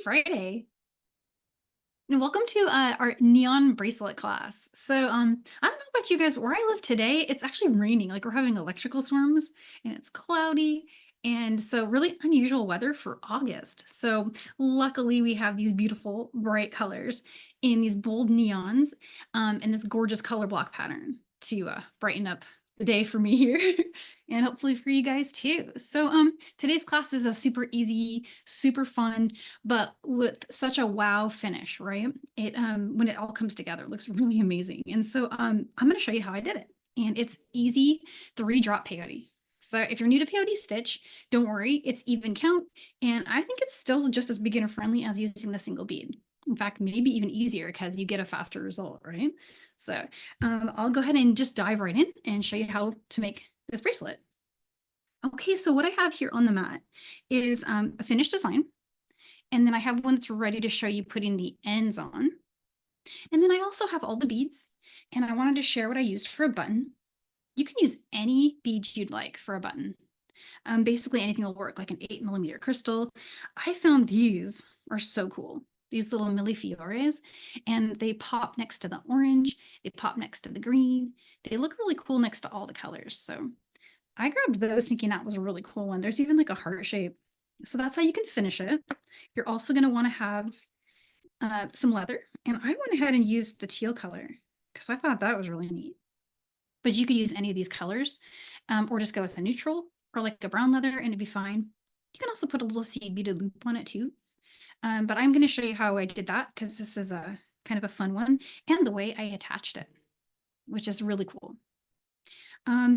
Friday. And welcome to our neon bracelet class. I don't know about you guys, but where I live today, it's actually raining. Like we're having electrical storms and it's cloudy. And so really unusual weather for August. So luckily we have these beautiful bright colors in these bold neons and this gorgeous color block pattern to brighten up the day for me here and hopefully for you guys too. Today's class is a super easy, super fun, but with such a wow finish, right? It when it all comes together, it looks really amazing. I'm going to show you how I did it. And it's easy 3-drop peyote. So if you're new to peyote stitch, don't worry, it's even count. And I think it's still just as beginner friendly as using the single bead. In fact, maybe even easier because you get a faster result, right? I'll go ahead and just dive right in and show you how to make this bracelet. Okay, so what I have here on the mat is a finished design. And then I have one that's ready to show you putting the ends on. And then I also have all the beads, and I wanted to share what I used for a button. You can use any bead you'd like for a button. Basically anything will work, like an 8mm crystal. I found these are so cool. These little Milliefiores, and they pop next to the orange, they pop next to the green. They look really cool next to all the colors. So I grabbed those thinking that was a really cool one. There's even like a heart shape. So that's how you can finish it. You're also going to want to have some leather. And I went ahead and used the teal color because I thought that was really neat. But you could use any of these colors or just go with a neutral or like a brown leather and it'd be fine. You can also put a little seed beaded loop on it too. But I'm going to show you how I did that because this is a kind of a fun one and the way I attached it, which is really cool.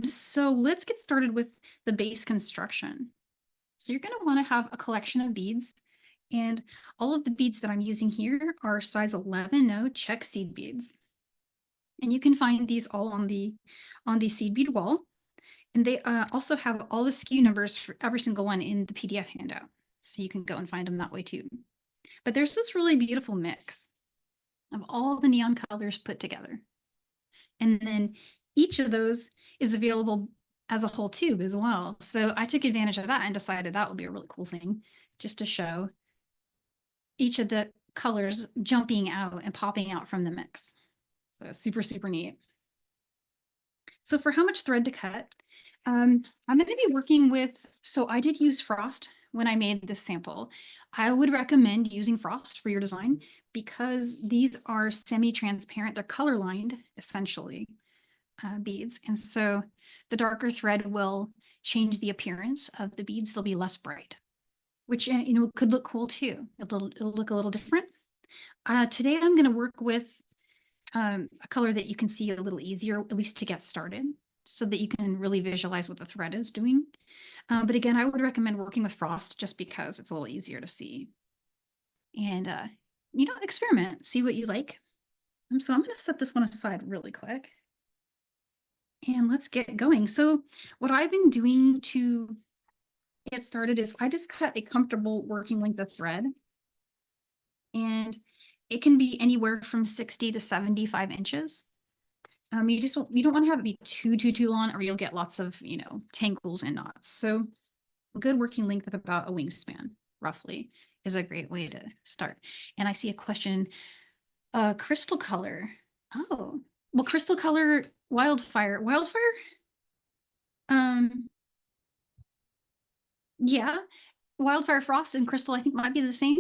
So let's get started with the base construction. So you're going to want to have a collection of beads, and all of the beads that I'm using here are size 11 Czech seed beads. And you can find these all on the seed bead wall. And they also have all the SKU numbers for every single one in the PDF handout. So you can go and find them that way too. But there's this really beautiful mix of all the neon colors put together. And then each of those is available as a whole tube as well. So I took advantage of that and decided that would be a really cool thing just to show each of the colors jumping out and popping out from the mix. So super, super neat. So for how much thread to cut, I'm going to be working with, so I did use frost when I made this sample. I would recommend using frost for your design because these are semi-transparent. They're color lined essentially beads. And so the darker thread will change the appearance of the beads. They'll be less bright, which, could look cool too. It'll look a little different. Today I'm going to work with a color that you can see a little easier, at least to get started, so that you can really visualize what the thread is doing. But again, I would recommend working with frost just because it's a little easier to see. And, experiment, see what you like. So I'm going to set this one aside really quick. And let's get going. So what I've been doing to get started is I just cut a comfortable working length of thread. And it can be anywhere from 60 to 75 inches. You don't want to have it be too long or you'll get lots of, tangles and knots. So a good working length of about a wingspan, roughly, is a great way to start. And I see a question, crystal color. Oh, well, crystal color, wildfire. Yeah, wildfire frost and crystal, I think might be the same.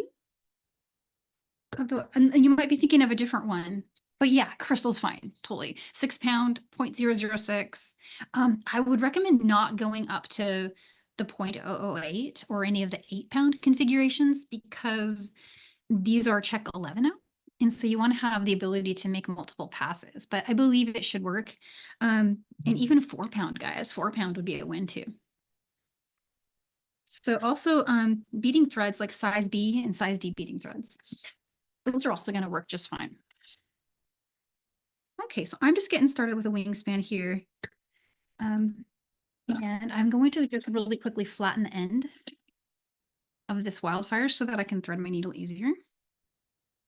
And you might be thinking of a different one. But yeah, crystal's fine, totally. 6 pound, 0.006. I would recommend not going up to the 0.008 or any of the 8-pound configurations because these are Czech 11. And so you want to have the ability to make multiple passes, but I believe it should work. And even 4-pound, guys, 4-pound would be a win too. So also beading threads like size B and size D beading threads. Those are also going to work just fine. Okay, so I'm just getting started with a wingspan here. And I'm going to just really quickly flatten the end of this wildfire so that I can thread my needle easier.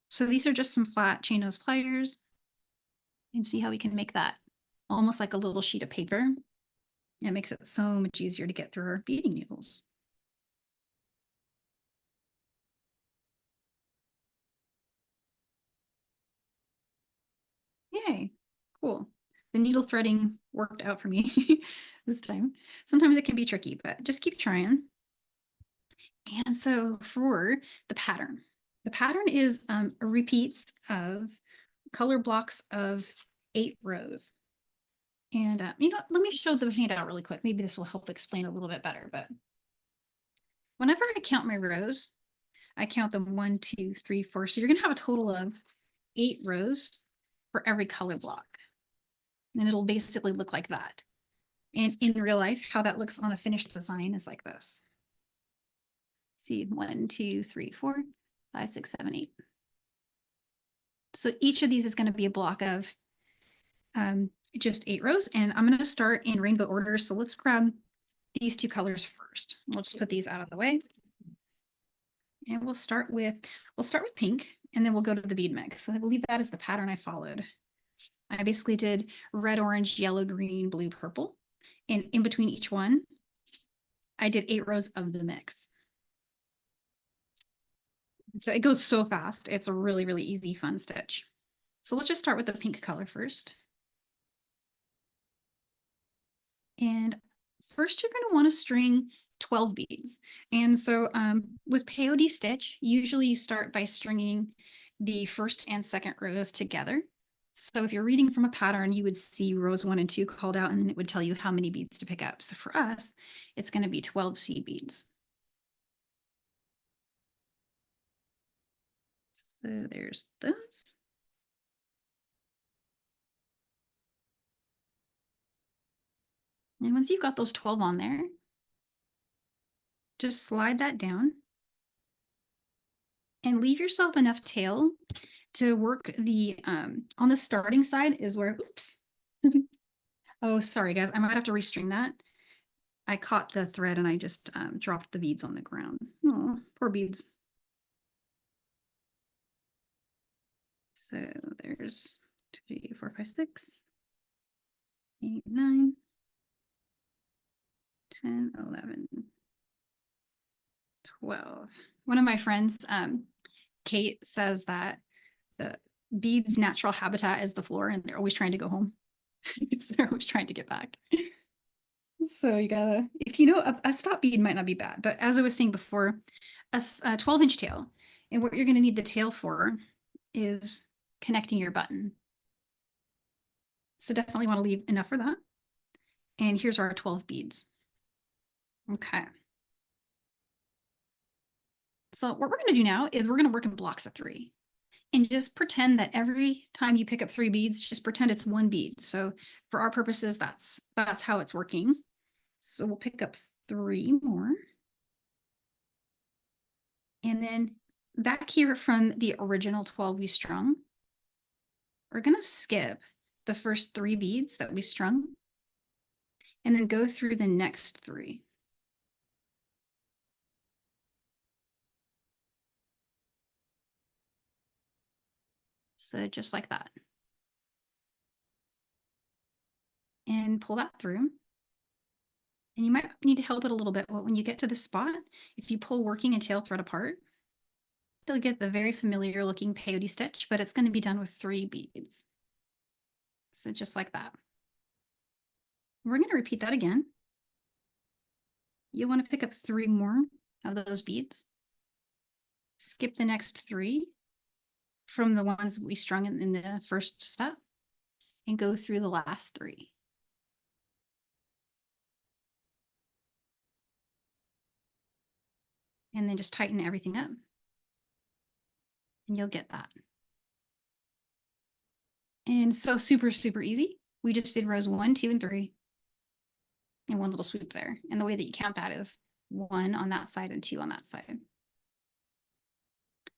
So these are just some flat chain nose pliers. And see how we can make that almost like a little sheet of paper. It makes it so much easier to get through our beading needles. Okay, cool. The needle threading worked out for me this time. Sometimes it can be tricky, but just keep trying. And so for the pattern is repeats of color blocks of 8 rows. And let me show the handout really quick. Maybe this will help explain a little bit better. But whenever I count my rows, I count them 1, 2, 3, 4. So you're going to have a total of 8 rows for every color block. And it'll basically look like that. And in real life, how that looks on a finished design is like this. See, 1, 2, 3, 4, 5, 6, 7, 8. So each of these is going to be a block of just 8 rows. And I'm going to start in rainbow order. So let's grab these 2 colors first. We'll just put these out of the way. And we'll start with pink, and then we'll go to the bead mix. So I believe that is the pattern I followed. I basically did red, orange, yellow, green, blue, purple. And in between each one, I did 8 rows of the mix. So it goes so fast. It's a really, really easy, fun stitch. So let's just start with the pink color first. And first you're going to want to string 12 beads. And so with peyote stitch, usually you start by stringing the first and second rows together. So if you're reading from a pattern, you would see rows 1 and 2 called out, and then it would tell you how many beads to pick up. So for us, it's going to be 12 seed beads. So there's those. And once you've got those 12 on there, just slide that down and leave yourself enough tail to work the, on the starting side is where, oops. Oh, sorry guys, I might have to restring that. I caught the thread and I just dropped the beads on the ground. Oh, poor beads. So there's 2, 3, 4, 5, 6, 8, 9, 10, 11, 12. One of my friends, Kate, says that the beads' natural habitat is the floor, and they're always trying to go home. So they're always trying to get back. So you gotta, if you know, a stop bead might not be bad, but as I was saying before, a 12-inch tail, and what you're gonna need the tail for is connecting your button. So definitely want to leave enough for that. And here's our 12 beads. Okay. So what we're going to do now is we're going to work in blocks of 3. And just pretend that every time you pick up 3 beads, just pretend it's 1 bead. So for our purposes, that's how it's working. So we'll pick up 3 more. And then back here from the original 12 we strung, we're going to skip the first 3 beads that we strung and then go through the next 3. So just like that. And pull that through. And you might need to help it a little bit. But when you get to the spot, if you pull working and tail thread apart, you'll get the very familiar looking peyote stitch, but it's going to be done with 3 beads. So just like that. We're going to repeat that again. You want to pick up 3 more of those beads. Skip the next 3 from the ones we strung in the first step and go through the last 3. And then just tighten everything up. And you'll get that. And so super, super easy. We just did rows 1, 2, and 3. And 1 little swoop there. And the way that you count that is 1 on that side and 2 on that side.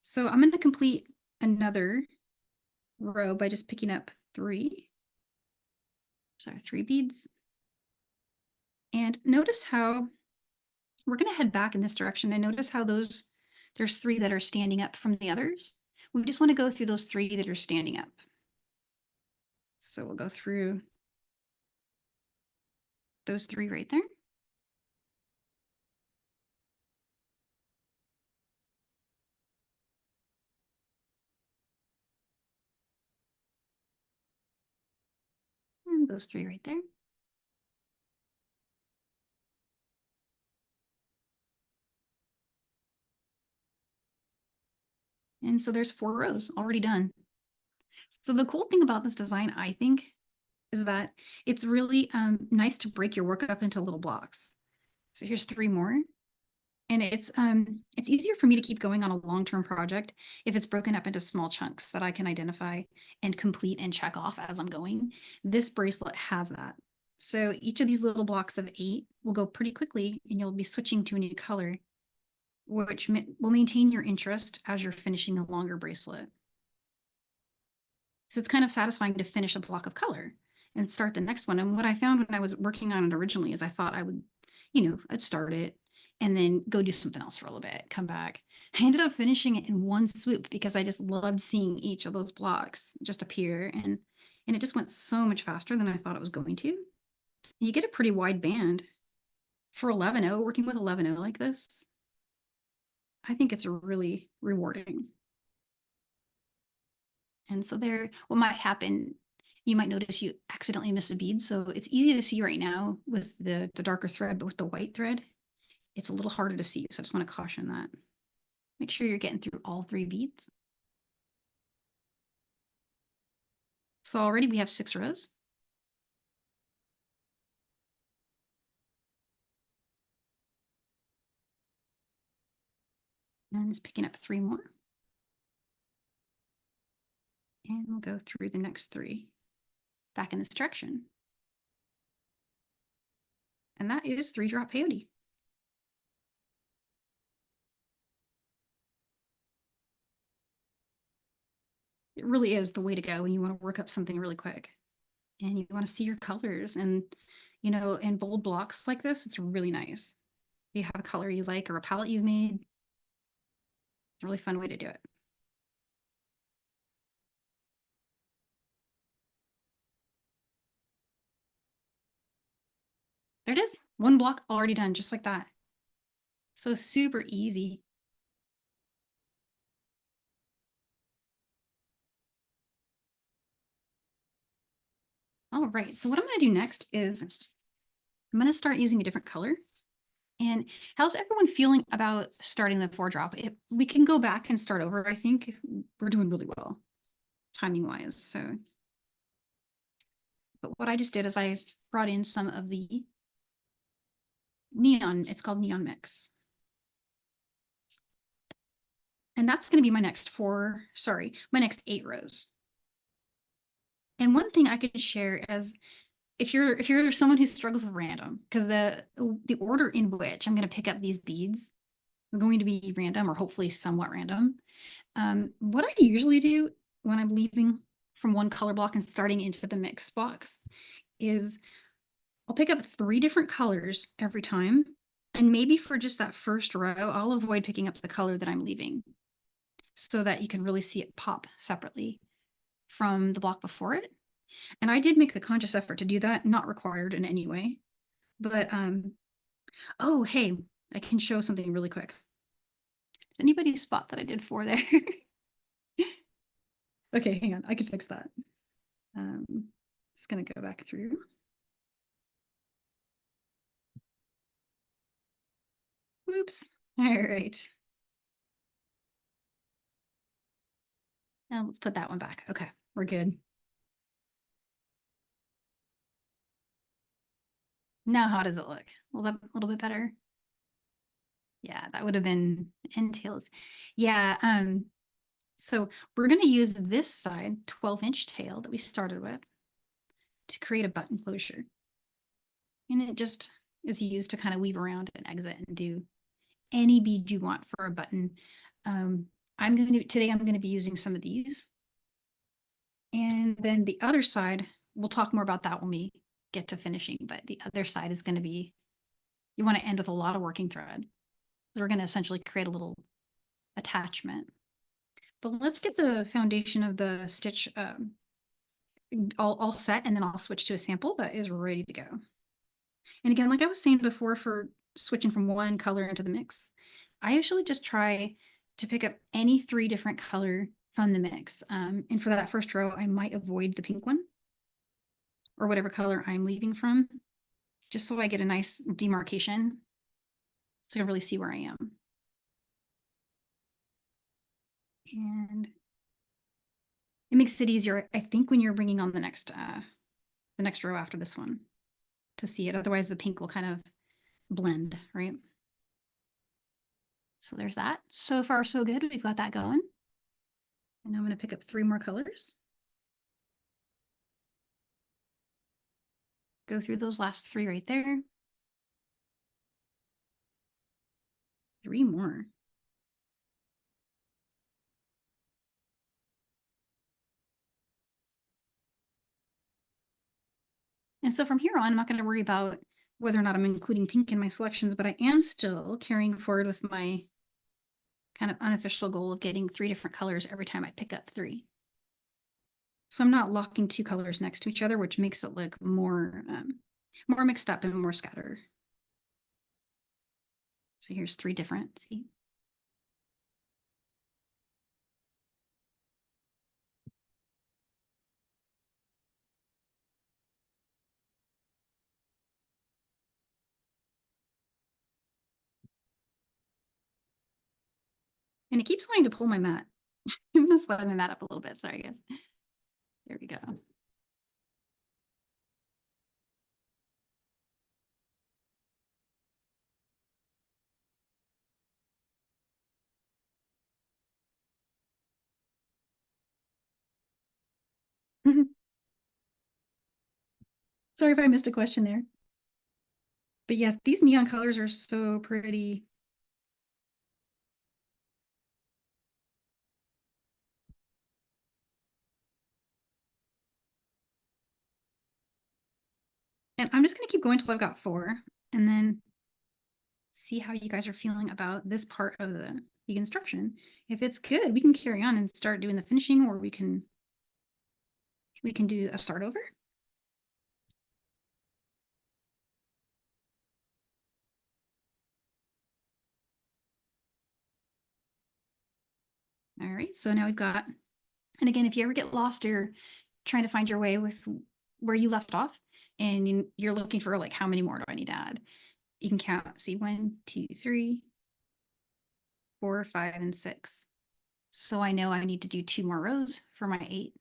So I'm going to complete another row by just picking up 3 beads. And notice how we're going to head back in this direction, and notice how there's 3 that are standing up from the others. We just want to go through those 3 that are standing up. So we'll go through those 3 right there. those 3 right there. And so there's 4 rows already done. So the cool thing about this design, I think, is that it's really nice to break your work up into little blocks. So here's 3 more. And it's easier for me to keep going on a long-term project if it's broken up into small chunks that I can identify and complete and check off as I'm going. This bracelet has that. So each of these little blocks of 8 will go pretty quickly, and you'll be switching to a new color, which will maintain your interest as you're finishing a longer bracelet. So it's kind of satisfying to finish a block of color and start the next one. And what I found when I was working on it originally is I thought I would, I'd start it and then go do something else for a little bit, come back. I ended up finishing it in one swoop because I just loved seeing each of those blocks just appear, and it just went so much faster than I thought it was going to. You get a pretty wide band for 11.0, working with 11.0 like this. I think it's really rewarding. And so there, what might happen, you might notice you accidentally missed a bead. So it's easy to see right now with the darker thread, but with the white thread, it's a little harder to see. So I just want to caution that. Make sure you're getting through all 3 beads. So already we have 6 rows. And it's picking up 3 more. And we'll go through the next 3 back in this direction. And that is 3-drop peyote. It really is the way to go when you want to work up something really quick and you want to see your colors. And, in bold blocks like this, it's really nice. If you have a color you like or a palette you've made, it's a really fun way to do it. There it is. 1 block already done, just like that. So super easy. All right, so what I'm going to do next is I'm going to start using a different color. And how's everyone feeling about starting the 4-drop? We can go back and start over. I think we're doing really well, timing wise. So, but what I just did is I brought in some of the neon. It's called Neon Mix. And that's going to be my next my next 8 rows. And one thing I could share is if you're someone who struggles with random, because the order in which I'm going to pick up these beads are going to be random or hopefully somewhat random. What I usually do when I'm leaving from one color block and starting into the mix box is I'll pick up 3 different colors every time. And maybe for just that first row, I'll avoid picking up the color that I'm leaving so that you can really see it pop separately from the block before it. And I did make a conscious effort to do that, not required in any way. But, oh, hey, I can show something really quick. Did anybody spot that I did 4 there? Okay, hang on, I can fix that. Just gonna go back through. Whoops, all right. Now let's put that one back. Okay, we're good. Now how does it look? A little bit better? Yeah, that would have been entails. Yeah, so we're gonna use this side 12-inch tail that we started with to create a button closure. And it just is used to kind of weave around and exit and do any bead you want for a button. Today I'm going to be using some of these. And then the other side, we'll talk more about that when we get to finishing, but the other side is going to be, you want to end with a lot of working thread. We're going to essentially create a little attachment. But let's get the foundation of the stitch all set, and then I'll switch to a sample that is ready to go. And again, like I was saying before, for switching from one color into the mix, I usually just try to pick up any 3 different color from the mix. And for that first row, I might avoid the pink one. or whatever color I'm leaving from, just so I get a nice demarcation so I can really see where I am. And it makes it easier, I think, when you're bringing on the next row after this one to see it. Otherwise, the pink will kind of blend, right? So there's that. So far, so good. We've got that going. And I'm going to pick up 3 more colors. Go through those last 3 right there. 3 more. And so from here on, I'm not going to worry about whether or not I'm including pink in my selections, but I am still carrying forward with my kind of unofficial goal of getting 3 different colors every time I pick up 3. So I'm not locking 2 colors next to each other, which makes it look more mixed up and more scattered. So here's 3 different, see? And it keeps wanting to pull my mat. I'm gonna slide my mat up a little bit. Sorry, guys. There we go. Sorry if I missed a question there. But yes, these neon colors are so pretty. And I'm just gonna keep going till I've got 4 and then see how you guys are feeling about this part of the construction. If it's good, we can carry on and start doing the finishing, or we can do a start over. All right, so now we've got, and again, if you ever get lost or trying to find your way with where you left off and you're looking for like, how many more do I need to add? You can count, see 1, 2, 3, 4, 5, and 6. So I know I need to do 2 more rows for my 8.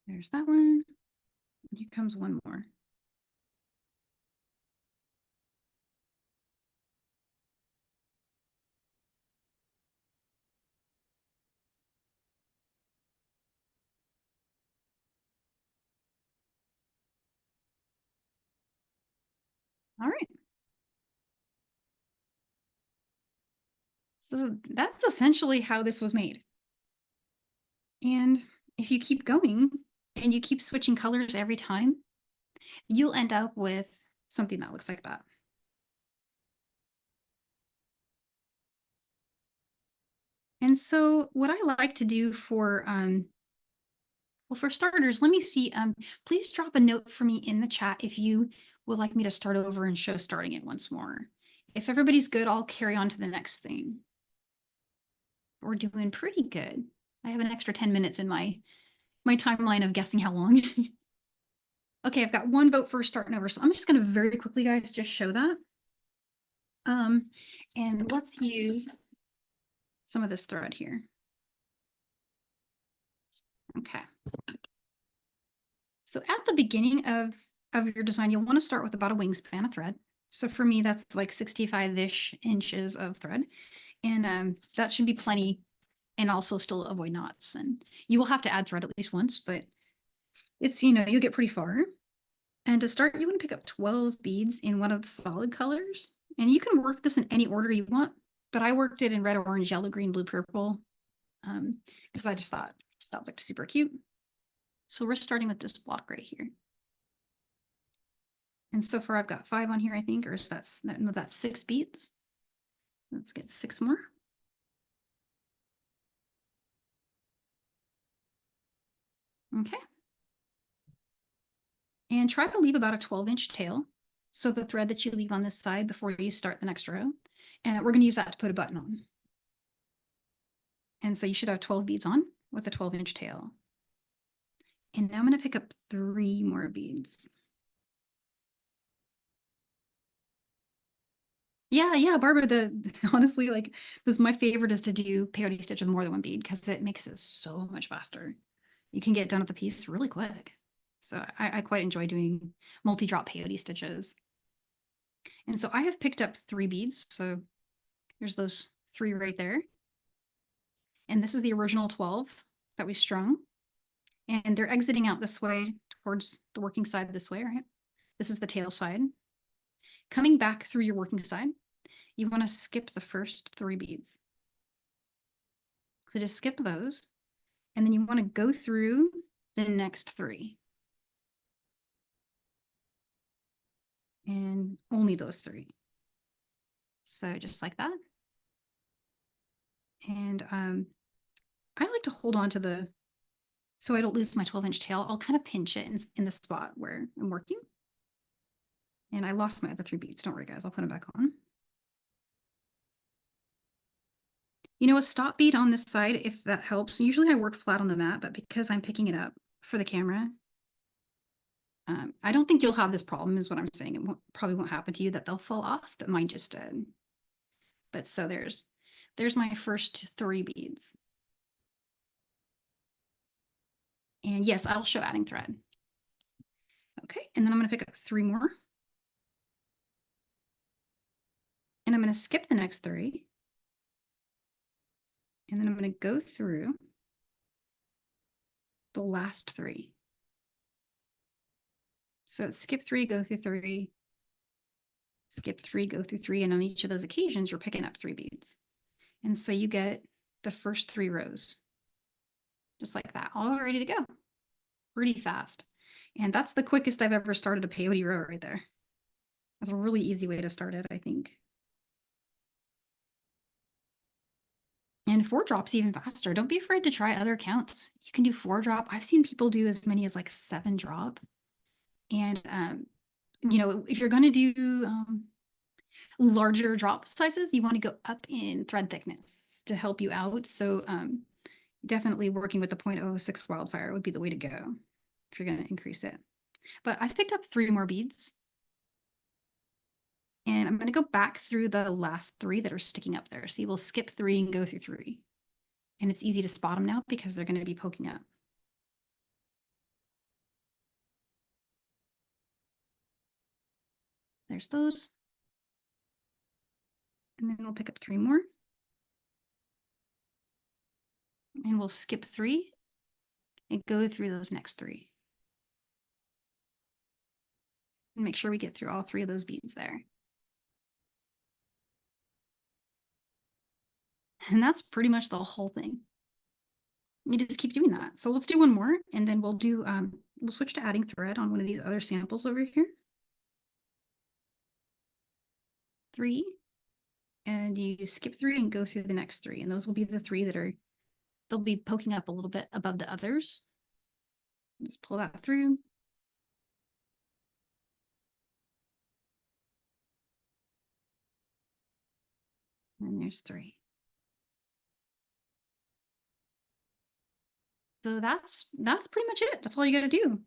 There's that one. Here comes 1 more. All right. So that's essentially how this was made. And if you keep going and you keep switching colors every time, you'll end up with something that looks like that. And so what I like to do for, well, for starters, let me see, please drop a note for me in the chat if you would like me to start over and show starting it once more. If everybody's good, I'll carry on to the next thing. We're doing pretty good. I have an extra 10 minutes in my timeline of guessing how long. Okay, I've got 1 vote for starting over. So I'm just going to very quickly, guys, just show that. And let's use some of this thread here. Okay. So at the beginning of your design, you'll want to start with about a wingspan of thread. So for me, that's like 65-ish inches of thread. And that should be plenty, and also still avoid knots. And you will have to add thread at least once, but it's, you'll get pretty far. And to start, you want to pick up 12 beads in one of the solid colors. And you can work this in any order you want, but I worked it in red, orange, yellow, green, blue, purple, because I just thought that looked super cute. So we're starting with this block right here. And so far I've got 5 on here, I think, or is no, that's 6 beads. Let's get 6 more. Okay. And try to leave about a 12-inch tail. So the thread that you leave on this side before you start the next row. And we're going to use that to put a button on. And so you should have 12 beads on with a 12-inch tail. And now I'm going to pick up 3 more beads. Yeah, Barbara, honestly, like this, my favorite is to do peyote stitch with more than one bead because it makes it so much faster. You can get done with the piece really quick. So I quite enjoy doing multi-drop peyote stitches. And so I have picked up 3 beads. So here's those 3 right there. And this is the original 12 that we strung. And they're exiting out this way towards the working side this way, right? This is the tail side. Coming back through your working side, you want to skip the first 3 beads. So just skip those. And then you want to go through the next 3. And only those 3. So just like that. And I like to hold on to so I don't lose my 12-inch tail. I'll kind of pinch it in the spot where I'm working. And I lost my other 3 beads. Don't worry, guys. I'll put them back on. You know, a stop bead on this side, if that helps. Usually I work flat on the mat, but because I'm picking it up for the camera, I don't think you'll have this problem is what I'm saying. It probably won't happen to you that they'll fall off, but mine just did. But so there's my first 3 beads. And yes, I'll show adding thread. Okay, and then I'm going to pick up 3 more. And I'm going to skip the next 3. And then I'm going to go through the last 3. So skip 3, go through 3, skip 3, go through 3, and on each of those occasions, you're picking up 3 beads. And so you get the first 3 rows, just like that, all ready to go, pretty fast. And that's the quickest I've ever started a peyote row right there. That's a really easy way to start it, I think. And 4 drops even faster. Don't be afraid to try other counts. You can do 4 drop. I've seen people do as many as like 7 drop. And, you know, if you're going to do larger drop sizes, you want to go up in thread thickness to help you out. So definitely working with the 0.06 Wildfire would be the way to go if you're going to increase it. But I've picked up 3 more beads. And I'm going to go back through the last 3 that are sticking up there. So you will skip 3 and go through 3. And it's easy to spot them now because they're going to be poking up. There's those. And then we'll pick up 3 more. And we'll skip 3 and go through those next 3. And make sure we get through all 3 of those beads there. And that's pretty much the whole thing. You just keep doing that. So let's do 1 more, and then we'll do we'll switch to adding thread on one of these other samples over here. 3, and you skip 3 and go through the next 3, and those will be the 3 that they'll be poking up a little bit above the others. Just pull that through. And there's 3. So that's pretty much it. That's all you got to do.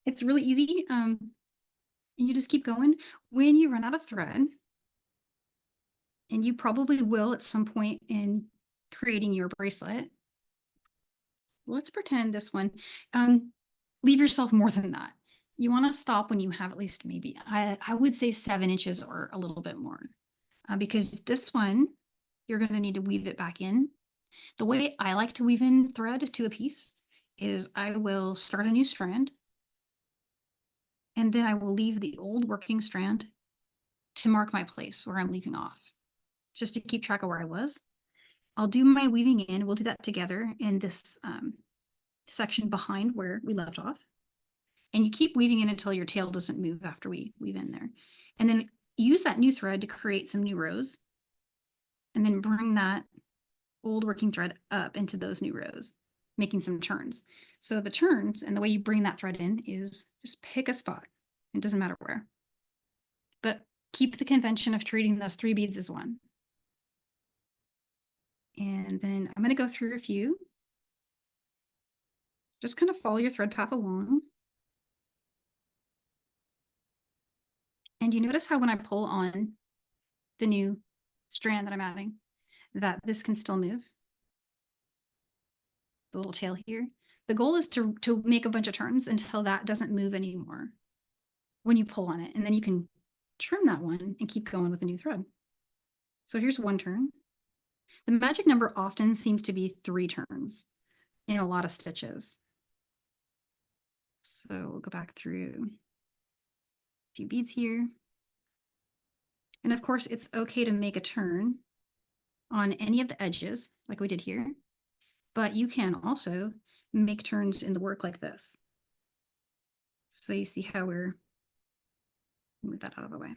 It's really easy. And you just keep going. When you run out of thread, and you probably will at some point in creating your bracelet, let's pretend this one, leave yourself more than that. You want to stop when you have at least maybe, I would say 7 inches or a little bit more, because this one, you're going to need to weave it back in. The way I like to weave in thread to a piece is I will start a new strand, and then I will leave the old working strand to mark my place where I'm leaving off, just to keep track of where I was. I'll do my weaving in. We'll do that together in this section behind where we left off. And you keep weaving in until your tail doesn't move after we weave in there. And then use that new thread to create some new rows. And then bring that old working thread up into those new rows, making some turns. So the turns and the way you bring that thread in is just pick a spot. It doesn't matter where. But keep the convention of treating those 3 beads as one. And then I'm going to go through a few. Just kind of follow your thread path along. And you notice how when I pull on the new strand that I'm adding, that this can still move. The little tail here. The goal is to make a bunch of turns until that doesn't move anymore when you pull on it. And then you can trim that one and keep going with a new thread. So here's one turn. The magic number often seems to be 3 turns in a lot of stitches. So we'll go back through a few beads here. And of course, it's okay to make a turn on any of the edges like we did here, but you can also make turns in the work like this. So you see how we're, move that out of the way.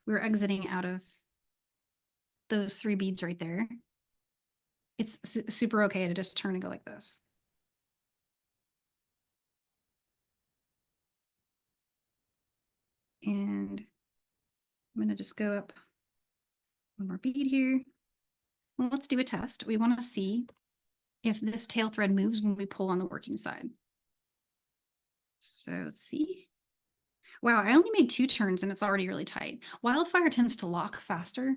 We're exiting out of those 3 beads right there. It's super okay to just turn and go like this. And I'm going to just go up one more bead here. Well, let's do a test. We want to see if this tail thread moves when we pull on the working side. So let's see. Wow, I only made 2 turns and it's already really tight. Wildfire tends to lock faster.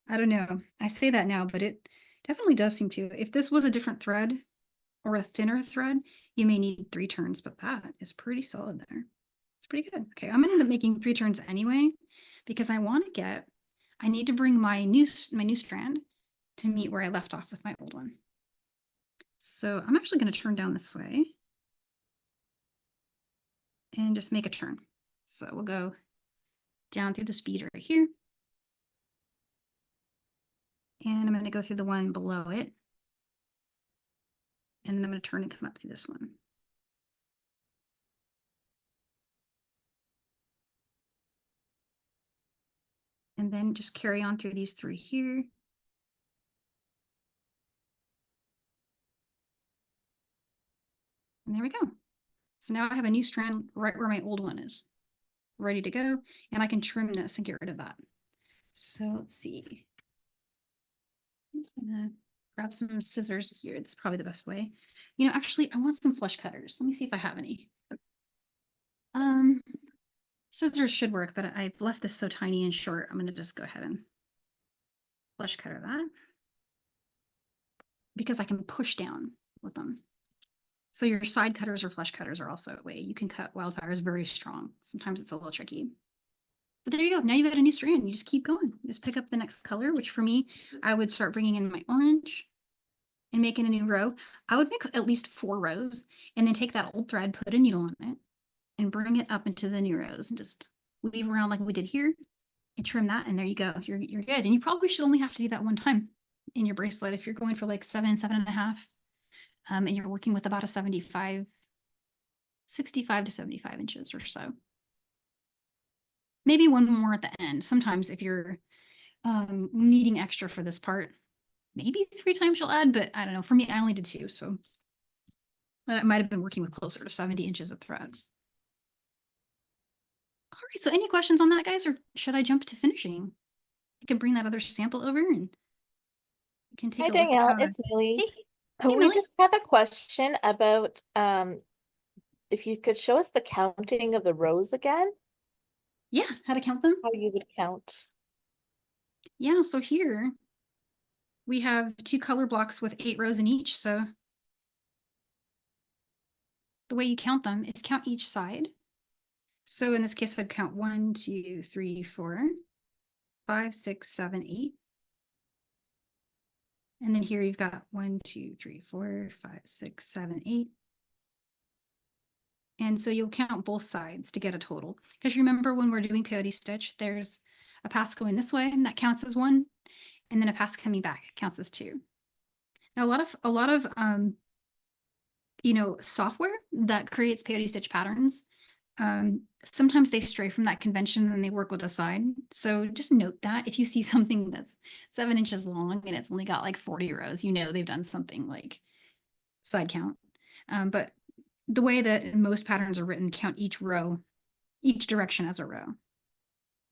I don't know. I say that now, but it definitely does seem to. If this was a different thread or a thinner thread, you may need 3 turns, but that is pretty solid there. It's pretty good. Okay, I'm gonna end up making 3 turns anyway, because I need to bring my new strand to meet where I left off with my old one. So I'm actually gonna turn down this way and just make a turn. So we'll go down through this bead right here. And I'm going to go through the one below it. And then I'm going to turn and come up through this one. And then just carry on through these 3 here. And there we go. So now I have a new strand right where my old one is, ready to go. And I can trim this and get rid of that. So let's see. I'm just gonna grab some scissors here. That's probably the best way. You know, actually, I want some flush cutters. Let me see if I have any. Scissors should work, but I've left this so tiny and short. I'm gonna just go ahead and flush cutter that because I can push down with them. So your side cutters or flush cutters are also a way you can cut wildfires very strong. Sometimes it's a little tricky. But there you go. Now you've got a new strand. You just keep going. You just pick up the next color, which for me, I would start bringing in my orange and making a new row. I would make at least 4 rows and then take that old thread, put a needle on it, and bring it up into the new rows and just weave around like we did here and trim that. And there you go. You're good. And you probably should only have to do that one time in your bracelet if you're going for like 7.5. And you're working with about a 65 to 75 inches or so. Maybe one more at the end. Sometimes if you're needing extra for this part, maybe 3 times you'll add, but I don't know. For me, I only did 2, so I might have been working with closer to 70 inches of thread. All right, so any questions on that, guys, or should I jump to finishing? I can bring that other sample over and you can take Hi, a look Danielle. at how It's Millie. Hey, We Millie. just have a question about if you could show us the counting of the rows again, Yeah, how to count them. how you would count. Yeah, so here we have 2 color blocks with 8 rows in each. So the way you count them is count each side. So in this case, I'd count 1, 2, 3, 4, 5, 6, 7, 8. And then here you've got 1, 2, 3, 4, 5, 6, 7, 8. And so you'll count both sides to get a total. Because remember when we're doing peyote stitch, there's a pass going this way, and that counts as 1. And then a pass coming back counts as 2. Now a lot of software that creates peyote stitch patterns, sometimes they stray from that convention and they work with a side. So just note that if you see something that's 7 inches long and it's only got like 40 rows, they've done something like side count. But the way that most patterns are written, count each row each direction as a row,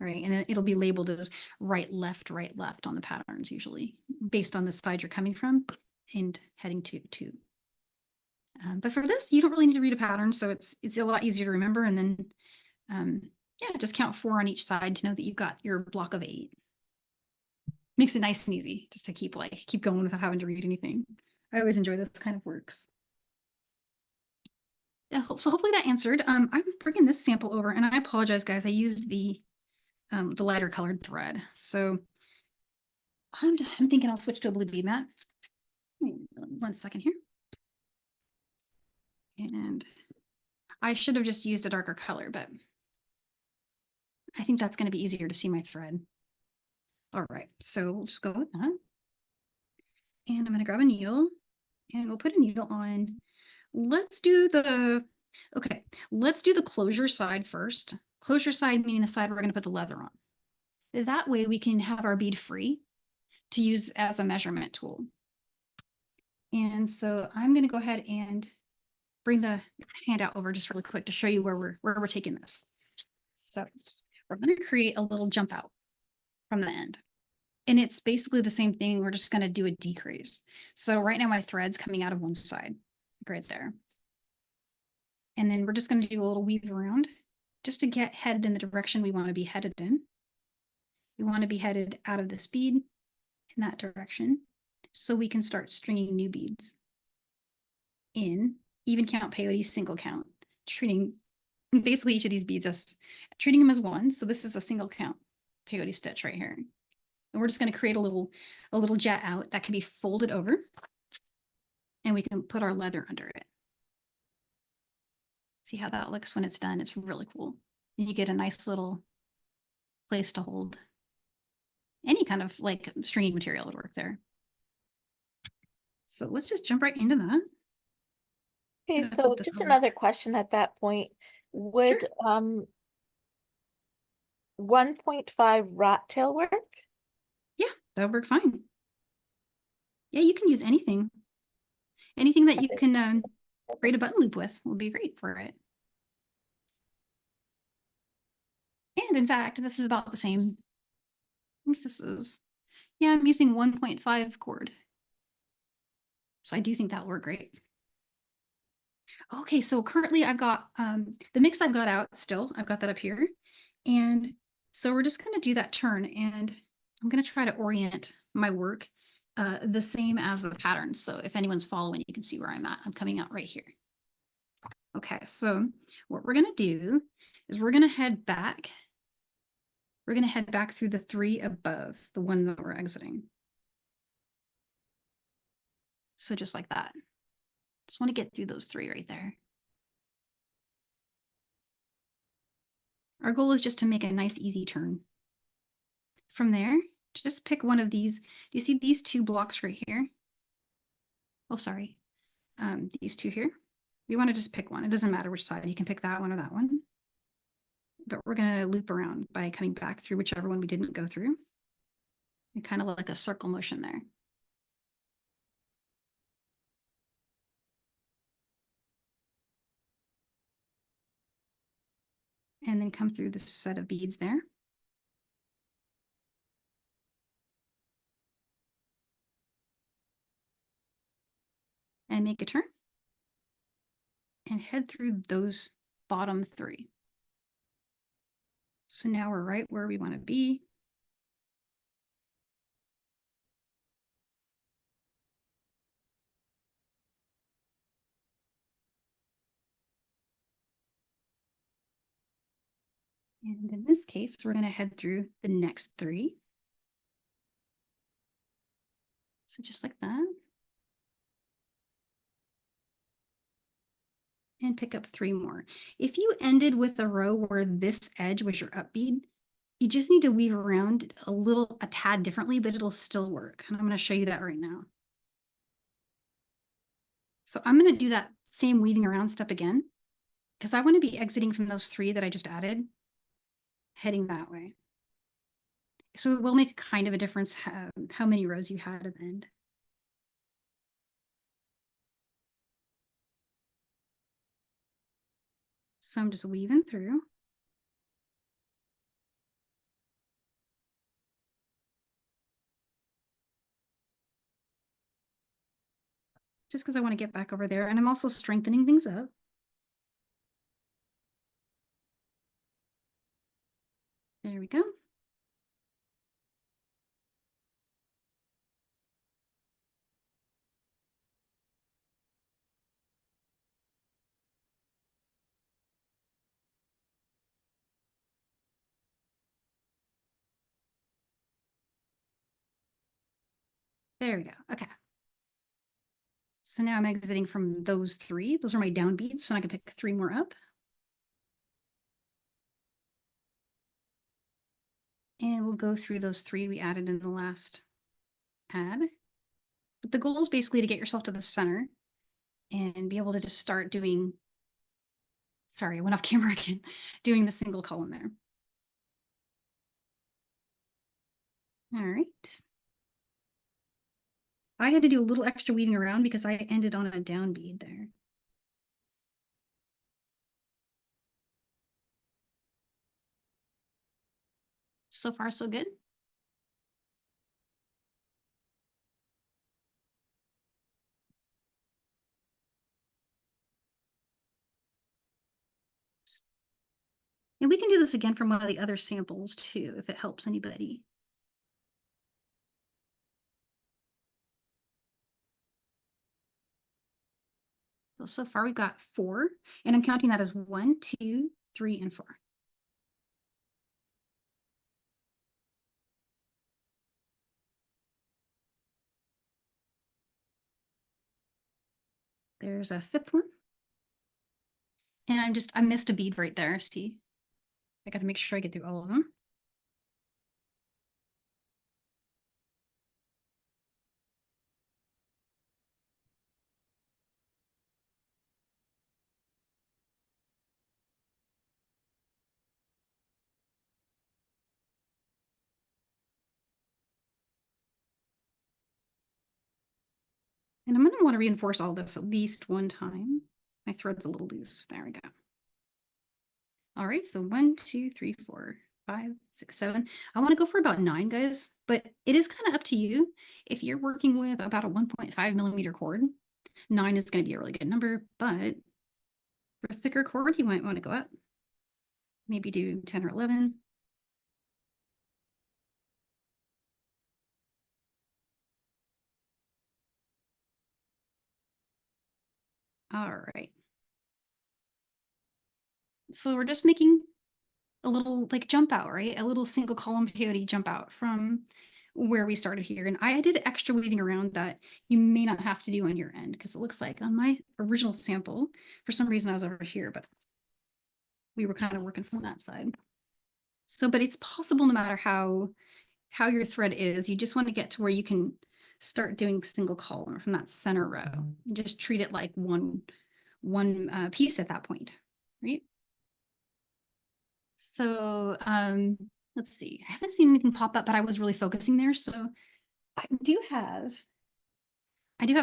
right? And then it'll be labeled as right, left on the patterns, usually based on the side you're coming from and heading to. But for this, you don't really need to read a pattern, so it's a lot easier to remember. And then, yeah, just count 4 on each side to know that you've got your block of 8. Makes it nice and easy just to keep going without having to read anything. I always enjoy this kind of works. Yeah, so hopefully that answered. I'm bringing this sample over, and I apologize, guys. I used the lighter colored thread, so I'm thinking I'll switch to a blue bead mat. 1 second here. And I should have just used a darker color, but I think that's going to be easier to see my thread. All right, so we'll just go with that. And I'm going to grab a needle, and we'll put a needle on. Let's do the closure side first. Closure side meaning the side we're going to put the leather on. That way we can have our bead free to use as a measurement tool. And so I'm going to go ahead and bring the handout over just really quick to show you where we're taking this. So we're going to create a little jump out from the end. And it's basically the same thing. We're just going to do a decrease. So right now my thread's coming out of one side, right there. And then we're just going to do a little weave around just to get headed in the direction we want to be headed in. We want to be headed out of this bead in that direction so we can start stringing new beads in even count, peyote, single count, treating basically each of these beads as treating them as one. So this is a single count peyote stitch right here. And we're just going to create a little jet out that can be folded over, and we can put our leather under it. See how that looks when it's done? It's really cool. And you get a nice little place to hold any kind of like stringing material would work there. So let's just jump right into that. Okay, so just another question at that point. Would Sure. 1.5 rat tail work? Yeah, that would work fine. Yeah, you can use anything. Anything that you can braid a button loop with will be great for it. And in fact, this is about the same. I think this is, yeah, I'm using 1.5 cord. So I do think that'll work great. Okay, so currently I've got the mix I've got out still. I've got that up here. And so we're just going to do that turn, and I'm going to try to orient my work the same as the pattern. So if anyone's following, you can see where I'm at. I'm coming out right here. Okay, so what we're going to do is we're going to head back. We're going to head back through the 3 above, the one that we're exiting. So just like that. Just want to get through those 3 right there. Our goal is just to make a nice, easy turn. From there, just pick one of these. Do you see these 2 blocks right here? Oh, sorry. These 2 here. You want to just pick one. It doesn't matter which side. You can pick that one or that one. But we're going to loop around by coming back through whichever one we didn't go through. And kind of like a circle motion there. And then come through this set of beads there. And make a turn. And head through those bottom 3. So now we're right where we want to be. And in this case, we're going to head through the next 3. So just like that. And pick up 3 more. If you ended with a row where this edge was your up bead, you just need to weave around a tad differently, but it'll still work. And I'm going to show you that right now. So I'm going to do that same weaving around step again, because I want to be exiting from those 3 that I just added, heading that way. So it will make kind of a difference how many rows you had at the end. So I'm just weaving through. just because I want to get back over there. And I'm also strengthening things up. There we go. There we go. Okay. So now I'm exiting from those three. Those are my down beads. So I can pick three more up. And we'll go through those three we added in the last add. But the goal is basically to get yourself to the center and be able to just start doing, sorry, I went off camera again, doing the single column there. All right. I had to do a little extra weaving around because I ended on a down bead there. So far, so good. And we can do this again from one of the other samples too, if it helps anybody. So far we've got 4, and I'm counting that as 1, 2, 3, and 4. There's a 5th one. And I missed a bead right there. See, I got to make sure I get through all of them. And I'm going to want to reinforce all this at least one time. My thread's a little loose. There we go. All right, so 1, 2, 3, 4, 5, 6, 7. I want to go for about 9, guys, but it is kind of up to you. If you're working with about a 1.5 millimeter cord, 9 is going to be a really good number, but for thicker cord, you might want to go up. Maybe do 10 or 11. All right. So we're just making a little like jump out, right? A little single column peyote jump out from where we started here. And I did extra weaving around that you may not have to do on your end because it looks like on my original sample, for some reason I was over here, but we were kind of working from that side. So, but it's possible no matter how your thread is, you just want to get to where you can start doing single column from that center row and just treat it like one piece at that point, right? So let's see. I haven't seen anything pop up, but I was really focusing there. So I do have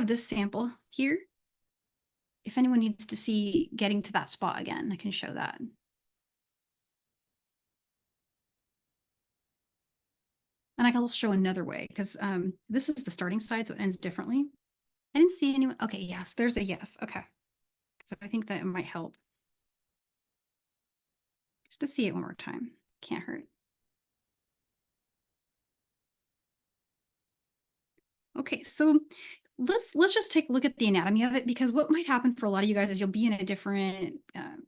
this sample here. If anyone needs to see getting to that spot again, I can show that. And I can also show another way because this is the starting side, so it ends differently. I didn't see anyone. Okay, yes, there's a yes. Okay. So I think that it might help. Just to see it one more time. Can't hurt. Okay, so let's just take a look at the anatomy of it because what might happen for a lot of you guys is you'll be in a different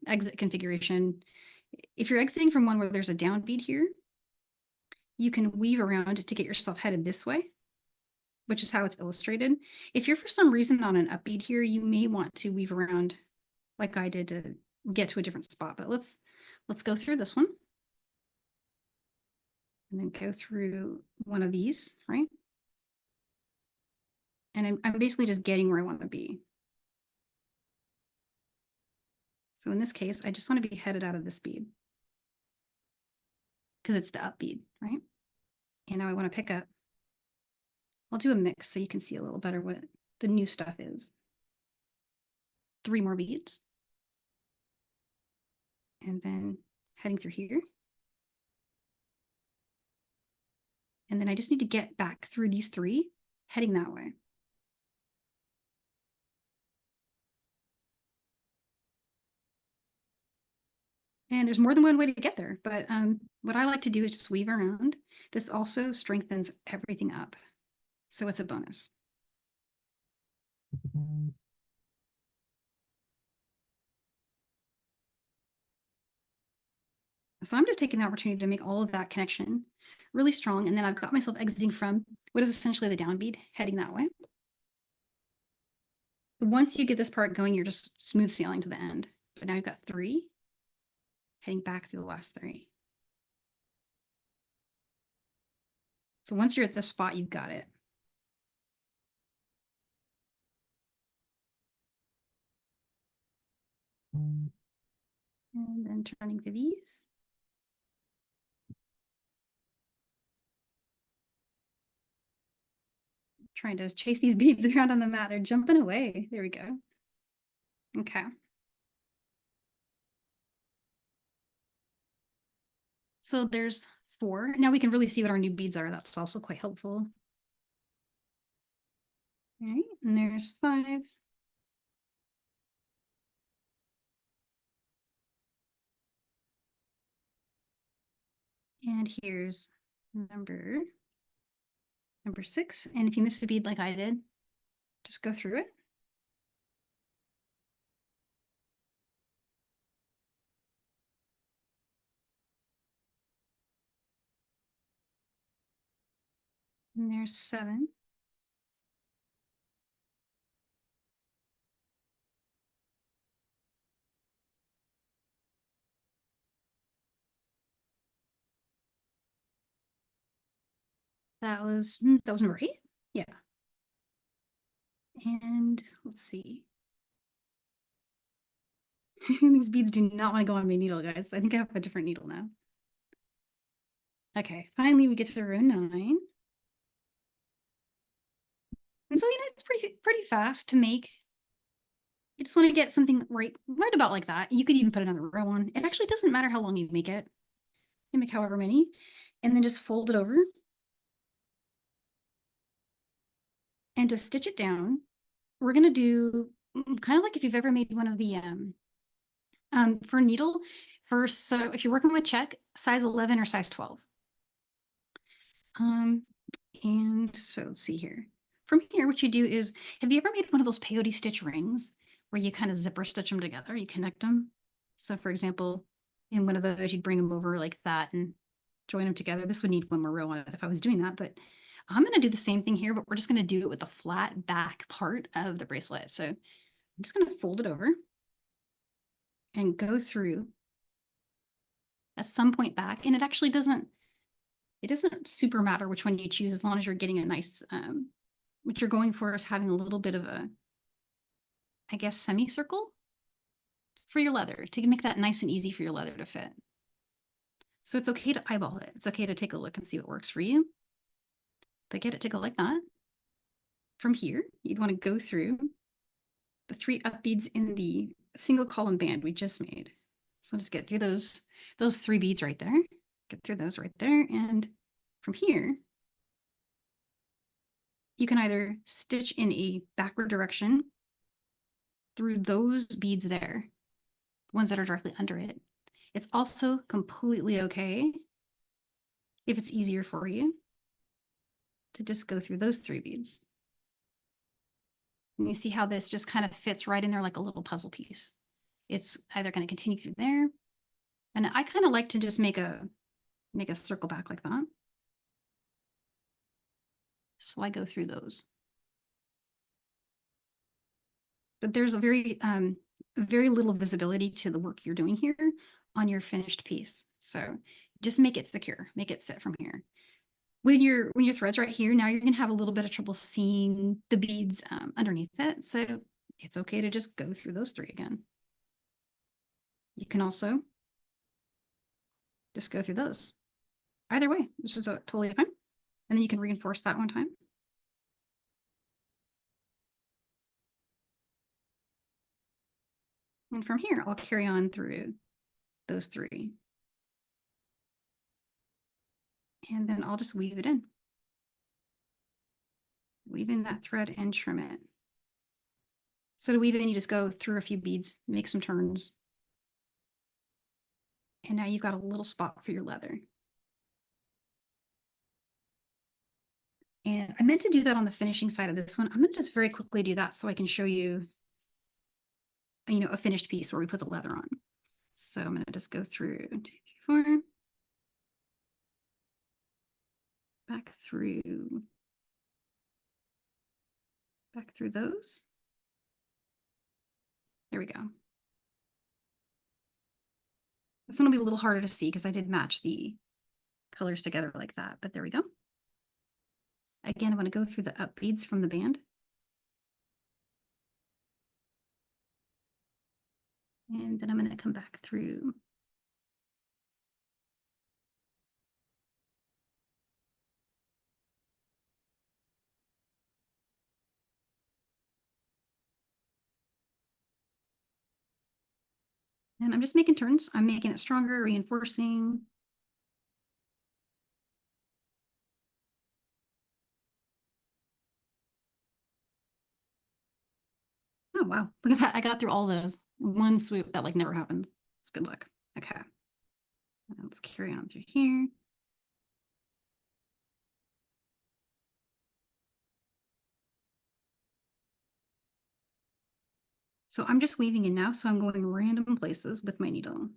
exit configuration. If you're exiting from one where there's a down bead here, you can weave around to get yourself headed this way, which is how it's illustrated. If you're for some reason on an up bead here, you may want to weave around like I did to get to a different spot. But let's go through this one and then go through one of these, right? And I'm basically just getting where I want to be. So in this case, I just want to be headed out of this bead because it's the up bead, right? And now I want to pick up. I'll do a mix so you can see a little better what the new stuff is. 3 more beads. And then heading through here. And then I just need to get back through these 3, heading that way. And there's more than one way to get there, but what I like to do is just weave around. This also strengthens everything up, so it's a bonus. So I'm just taking the opportunity to make all of that connection really strong, and then I've got myself exiting from what is essentially the down bead, heading that way. Once you get this part going, you're just smooth sailing to the end. But now you've got 3, heading back through the last 3. So once you're at this spot, you've got it. And then turning through these. Trying to chase these beads around on the mat. They're jumping away. There we go. Okay. So there's 4. Now we can really see what our new beads are. That's also quite helpful. All right, and there's 5. And here's number 6. And if you missed a bead like I did, just go through it. And there's 7. That was number 8. Yeah. And let's see. These beads do not want to go on my needle, guys. I think I have a different needle now. Okay, finally we get to row 9. And so, it's pretty fast to make. You just want to get something right about like that. You could even put another row on. It actually doesn't matter how long you make it. You make however many, and then just fold it over. And to stitch it down, we're gonna do kind of like if you've ever made one of the for needle. First, so if you're working with Czech, size 11 or size 12. And so let's see here. From here, what you do is, have you ever made one of those peyote stitch rings where you kind of zipper stitch them together, you connect them? So for example, in one of those, you'd bring them over like that and join them together. This would need one more row on it if I was doing that, but I'm gonna do the same thing here, but we're just gonna do it with the flat back part of the bracelet. So I'm just gonna fold it over and go through at some point back. And it doesn't super matter which one you choose as long as you're getting a nice, what you're going for is having a little bit of a, I guess, semicircle for your leather to make that nice and easy for your leather to fit. So it's okay to eyeball it. It's okay to take a look and see what works for you. But get it to go like that. From here, you'd want to go through the 3 up beads in the single column band we just made. So just get through those 3 beads right there. Get through those right there. And from here, you can either stitch in a backward direction through those beads there, ones that are directly under it. It's also completely okay if it's easier for you to just go through those 3 beads. And you see how this just kind of fits right in there like a little puzzle piece. It's either going to continue through there, and I kind of like to just make a circle back like that. So I go through those. But there's a very little visibility to the work you're doing here on your finished piece. So just make it secure, make it sit from here. When your thread's right here, now you're gonna have a little bit of trouble seeing the beads underneath it. So it's okay to just go through those 3 again. You can also just go through those. Either way, this is totally fine. And then you can reinforce that one time. And from here, I'll carry on through those 3. And then I'll just weave it in. Weave in that thread and trim it. So to weave in, you just go through a few beads, make some turns. And now you've got a little spot for your leather. And I meant to do that on the finishing side of this one. I'm going to just very quickly do that so I can show you, a finished piece where we put the leather on. So I'm going to just go through 2, 3, 4, back through those. There we go. This one will be a little harder to see because I did match the colors together like that, but there we go. Again, I'm going to go through the up beads from the band. And then I'm going to come back through. And I'm just making turns. I'm making it stronger, reinforcing. Oh, wow. Look at that. I got through all those in one swoop. That like never happens. It's good luck. Okay. Let's carry on through here. So I'm just weaving in now. So I'm going random places with my needle.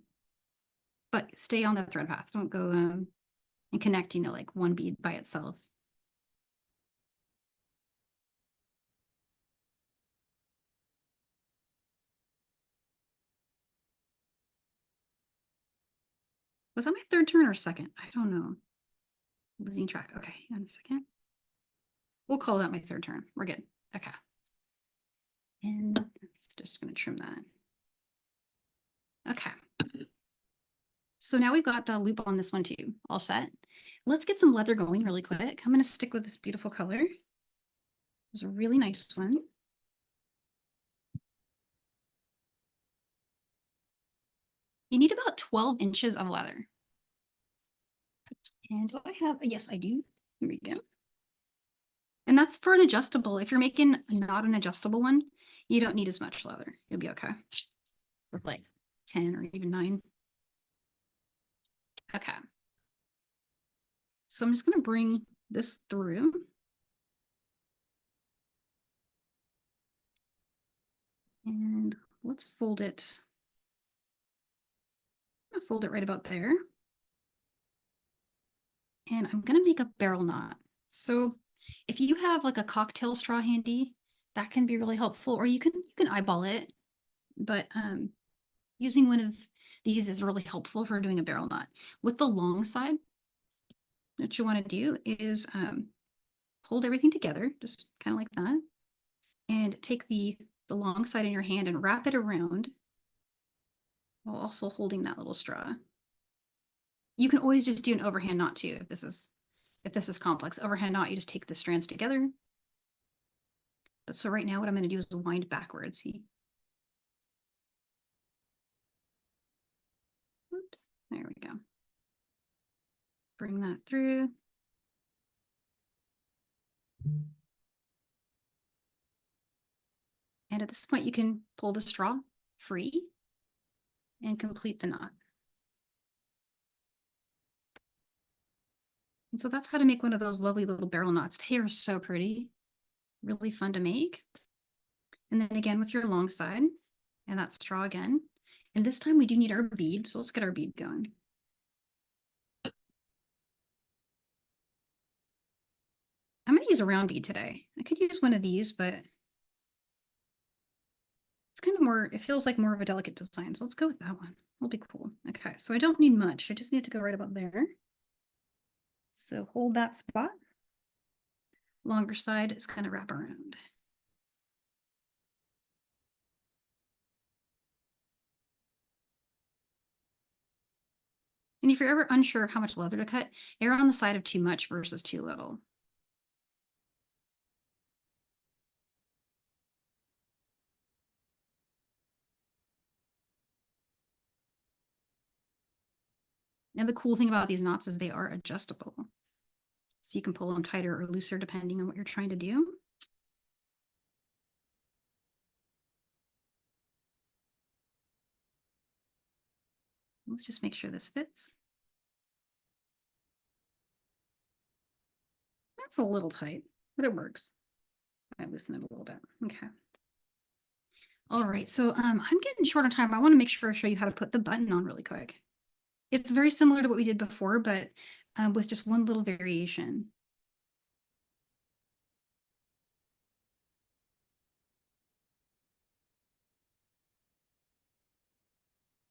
But stay on the thread path. Don't go and connect, like one bead by itself. Was that my third turn or second? I don't know. Losing track. Okay, hang on a second. We'll call that my third turn. We're good. Okay. And it's just going to trim that. Okay. So now we've got the loop on this one too, all set. Let's get some leather going really quick. I'm going to stick with this beautiful color. It's a really nice one. You need about 12 inches of leather. And do I have, yes, I do. Here we go. And that's for an adjustable. If you're making not an adjustable one, you don't need as much leather. You'll be okay. With like 10 or even 9. Okay. So I'm just going to bring this through. And let's fold it. I'm going to fold it right about there. And I'm going to make a barrel knot. So if you have like a cocktail straw handy, that can be really helpful, or you can eyeball it. But using one of these is really helpful for doing a barrel knot. With the long side, what you want to do is hold everything together, just kind of like that, and take the long side in your hand and wrap it around while also holding that little straw. You can always just do an overhand knot too if this is complex. Overhand knot, you just take the strands together. But so right now what I'm going to do is wind backwards. See? Oops, there we go. Bring that through. And at this point, you can pull the straw free and complete the knot. And so that's how to make one of those lovely little barrel knots. They are so pretty, really fun to make. And then again with your long side and that straw again. And this time we do need our bead, so let's get our bead going. I'm going to use a round bead today. I could use one of these, but it's kind of more, it feels like more of a delicate design. So let's go with that one. It'll be cool. Okay, so I don't need much. I just need to go right about there. So hold that spot. Longer side is going to wrap around. And if you're ever unsure how much leather to cut, err on the side of too much versus too little. And the cool thing about these knots is they are adjustable. So you can pull them tighter or looser depending on what you're trying to do. Let's just make sure this fits. That's a little tight, but it works. I loosen it a little bit. Okay. All right, so I'm getting short on time. I want to make sure I show you how to put the button on really quick. It's very similar to what we did before, but with just one little variation.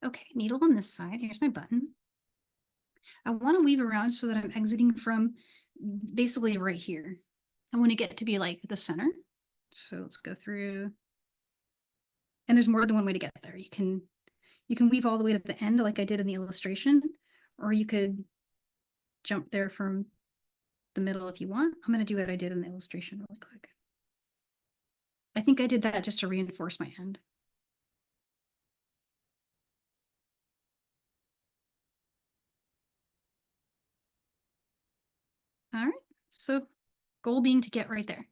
Okay, needle on this side. Here's my button. I want to weave around so that I'm exiting from basically right here. I want to get to be like the center. So let's go through. And there's more than one way to get there. You can weave all the way to the end like I did in the illustration, or you could jump there from the middle if you want. I'm going to do what I did in the illustration really quick. I think I did that just to reinforce my end. All right, so goal being to get right there.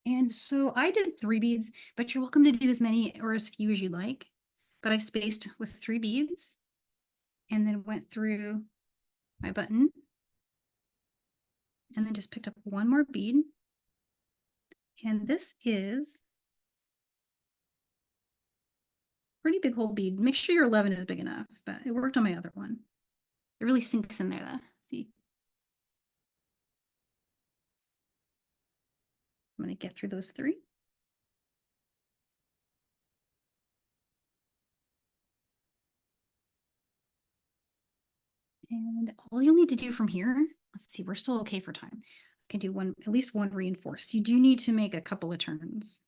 And so I did 3 beads, but you're welcome to do as many or as few as you like. But I spaced with 3 beads and then went through my button and then just picked up one more bead. And this is a pretty big whole bead. Make sure your 11 is big enough, but it worked on my other one. It really sinks in there though. See? I'm going to get through those 3. And all you'll need to do from here, let's see, we're still okay for time. I can do at least one reinforce. You do need to make a couple of turns.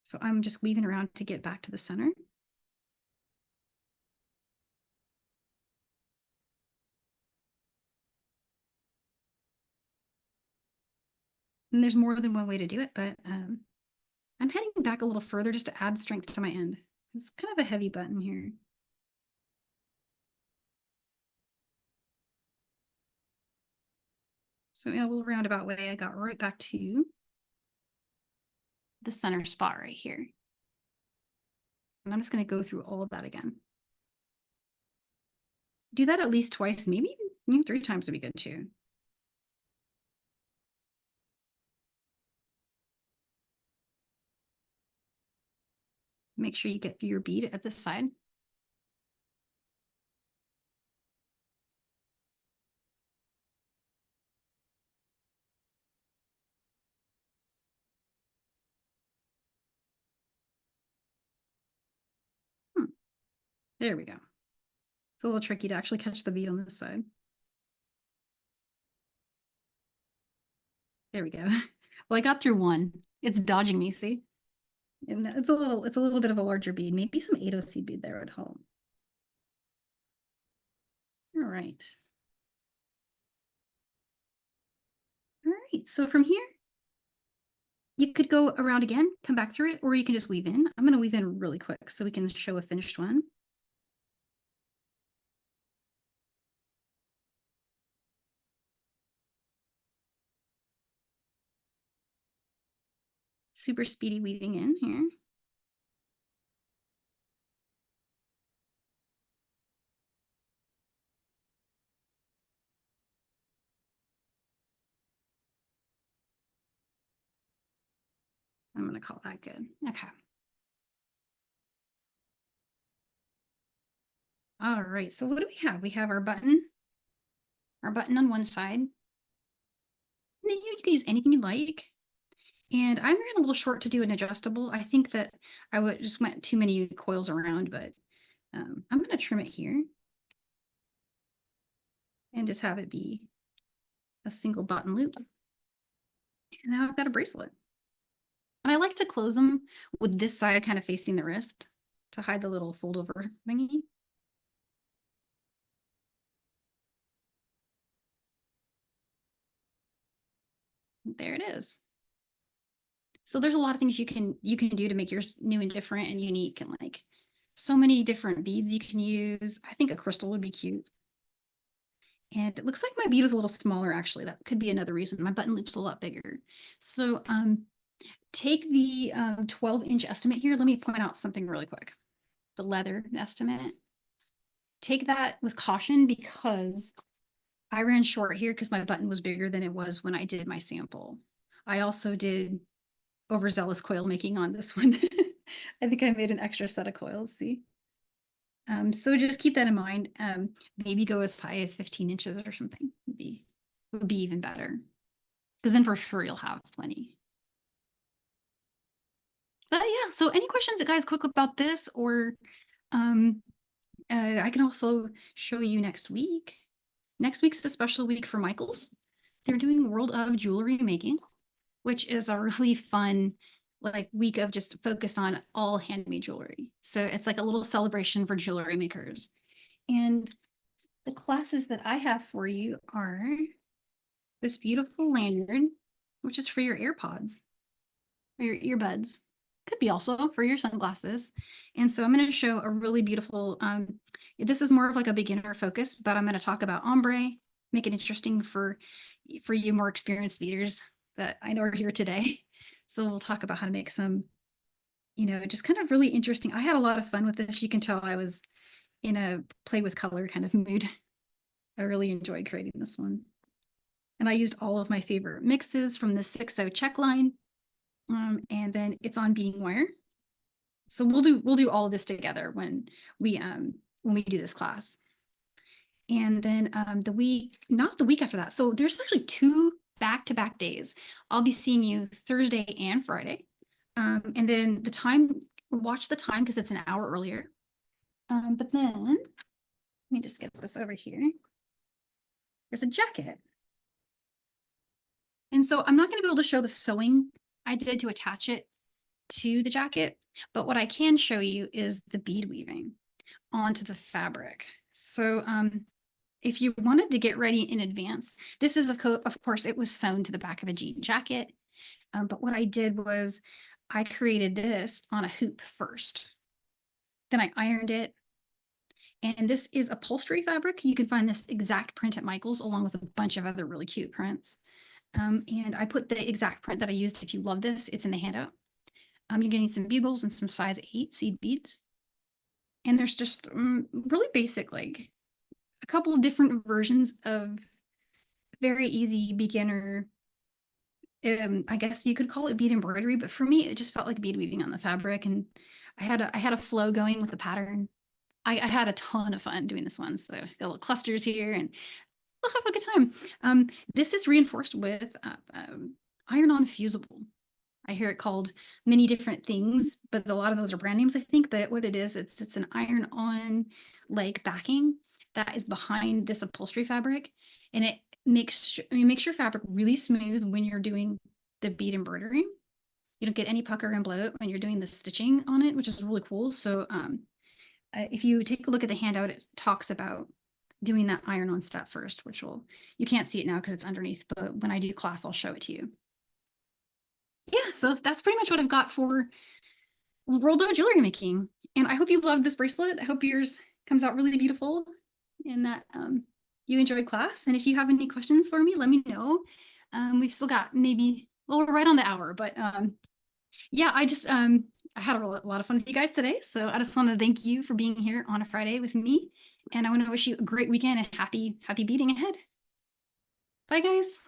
So I'm just weaving around to get back to the center. And there's more than one way to do it, but I'm heading back a little further just to add strength to my end. It's kind of a heavy button here. So in a little roundabout way, I got right back to the center spot right here. And I'm just going to go through all of that again. Do that at least twice, maybe even 3 times would be good too. Make sure you get through your bead at this side. There we go. It's a little tricky to actually catch the bead on this side. There we go. Well, I got through one. It's dodging me, see? And it's a little bit of a larger bead. Maybe some 8-0 seed bead there would help. All right. All right, so from here, you could go around again, come back through it, or you can just weave in. I'm going to weave in really quick so we can show a finished one. Super speedy weaving in here. I'm going to call that good. Okay. All right, so what do we have? We have our button on one side. And then you can use anything you like. And I'm ran a little short to do an adjustable. I think that I would just went too many coils around, but I'm going to trim it here and just have it be a single button loop. And now I've got a bracelet. And I like to close them with this side kind of facing the wrist to hide the little fold over thingy. There it is. So there's a lot of things you can do to make yours new and different and unique, and like so many different beads you can use. I think a crystal would be cute. And it looks like my bead was a little smaller, actually. That could be another reason. My button loop's a lot bigger. So take the 12-inch estimate here. Let me point out something really quick. The leather estimate. Take that with caution because I ran short here because my button was bigger than it was when I did my sample. I also did overzealous coil making on this one. I think I made an extra set of coils, see? So just keep that in mind. Maybe go as high as 15 inches or something would be even better. Because then for sure you'll have plenty. But yeah, so any questions, guys, quick about this, or I can also show you next week. Next week's a special week for Michaels. They're doing World of Jewelry Making, which is a really fun like week of just focused on all handmade jewelry. So it's like a little celebration for jewelry makers. And the classes that I have for you are this beautiful lanyard, which is for your AirPods or your earbuds. Could be also for your sunglasses. And so I'm going to show a really beautiful, this is more of like a beginner focus, but I'm going to talk about ombre, make it interesting for you more experienced beaders that I know are here today. So we'll talk about how to make some, just kind of really interesting. I had a lot of fun with this. You can tell I was in a play with color kind of mood. I really enjoyed creating this one. And I used all of my favorite mixes from the 6.0 Czech line. And then it's on beading wire. So we'll do all of this together when we do this class. And then not the week after that. So there's actually 2 back-to-back days. I'll be seeing you Thursday and Friday. And then watch the time because it's an hour earlier. But then let me just get this over here. There's a jacket. And so I'm not going to be able to show the sewing I did to attach it to the jacket, but what I can show you is the bead weaving onto the fabric. So if you wanted to get ready in advance, this is, of course, it was sewn to the back of a jean jacket. But what I did was I created this on a hoop first. Then I ironed it. And this is upholstery fabric. You can find this exact print at Michael's along with a bunch of other really cute prints. And I put the exact print that I used. If you love this, it's in the handout. You're gonna need some bugles and some size 8 seed beads. And there's just really basic, like a couple of different versions of very easy beginner, I guess you could call it bead embroidery, but for me, it just felt like bead weaving on the fabric. And I had a flow going with the pattern. I had a ton of fun doing this one. So got little clusters here and we'll have a good time. This is reinforced with iron-on fusible. I hear it called many different things, but a lot of those are brand names, I think. But what it is, it's an iron-on like backing that is behind this upholstery fabric, and it makes your fabric really smooth when you're doing the bead embroidery. You don't get any pucker and bloat when you're doing the stitching on it, which is really cool. So if you take a look at the handout, it talks about doing that iron-on step first, which you can't see it now because it's underneath, but when I do class, I'll show it to you. Yeah, so that's pretty much what I've got for World of Jewelry Making. And I hope you loved this bracelet. I hope yours comes out really beautiful and that you enjoyed class. And if you have any questions for me, let me know. We've still got we're right on the hour, but yeah, I had a lot of fun with you guys today. So I just want to thank you for being here on a Friday with me. And I want to wish you a great weekend and happy beading ahead. Bye, guys.